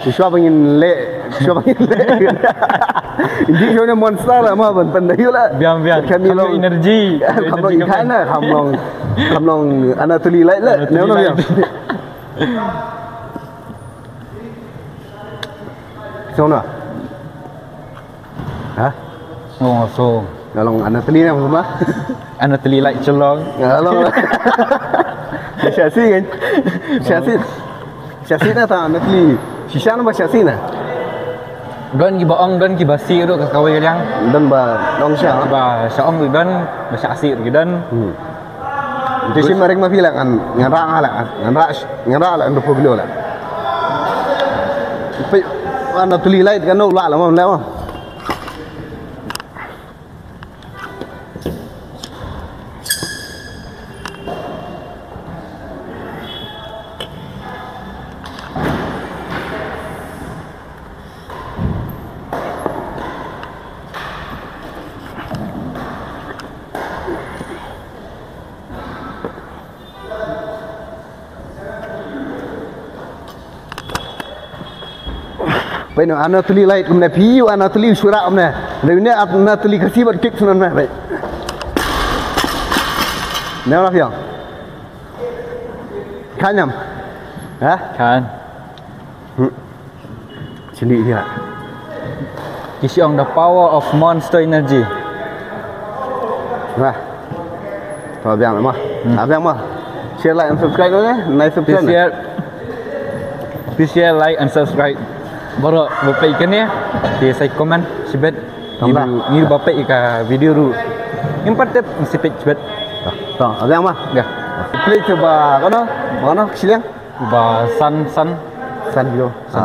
Siapa pengen le, siapa pengen le. Ini sebenarnya monster lah, mah pendai lah. Biang Kami long energi. Kamu long ikan lah, kamu long Anatoly Light lah. Nama dia. Siapa? Hah? Oh, so. Kalau Anatoly ni apa semua? Anatoly Light celong. Kalau Syasi kan? Syasi na tak Anatoly. Sisa na ba Syasi na? Don ki baong don ki basi tu kawai yang. Dan ba dong siya. Ba saong tu don ba syasi tu don. Jadi mereka mah bilang kan ngerak lah untuk beliau lah. Tapi Anatoly Light kan nolak lah mah. Bây giờ Anatoly Light cũng này phí Anatoly sura cũng này, rồi này Anatoly kasi bật kick xuống này vậy. Nếu nào hiểu? Khá nhầm, hả? Kan. Xin đi đi ạ. This is the power of Monster Energy. Rồi, thôi bèn rồi mà, bèn mà. Share like and subscribe nữa nhé, này subscribe. Please share, like and subscribe. Baru bapak ikan ni, dia saya komen sebet. Ni bapak ikan video ru. Important sebet sebet. Rồi, bèn mà. Ya. Play coba, kono, silang. Ubah san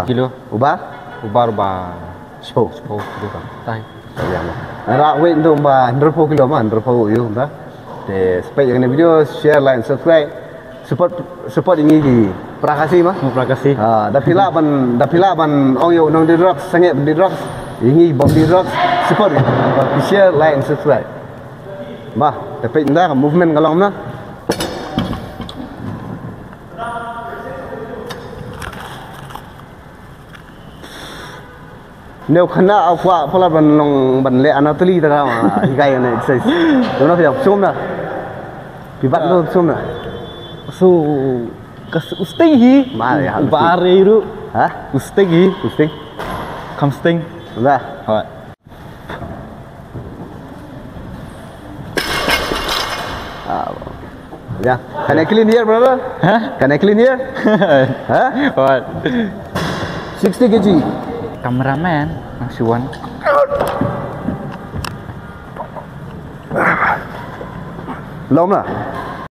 kilo. Ubah. Sepuluh kilo kan. Tai. Nak wait untuk mbak 100 kilo mah 100 you mbak. Te supaya yang video share like subscribe support ini di prakasi mah. Prakasi. Dapila ban ong yo nong di rock sangat di rock ini bom di rock support share like and subscribe. Bah, tapi ndak movement kalau mana. Nếu khán giả qua phải là bằng lệ Anatoly ta nào gai này xây đúng không? Zoom nè, bị bắt luôn zoom nè. So kas usting hi. Bare itu. Hah? Usting hi. Usting. Kam sting. Sudah. Hai. Ya. Can I clean here, brother? Huh? Can I clean here? Hah? What? 60 kg. Kameraman, Mang Suwan. Lom lah.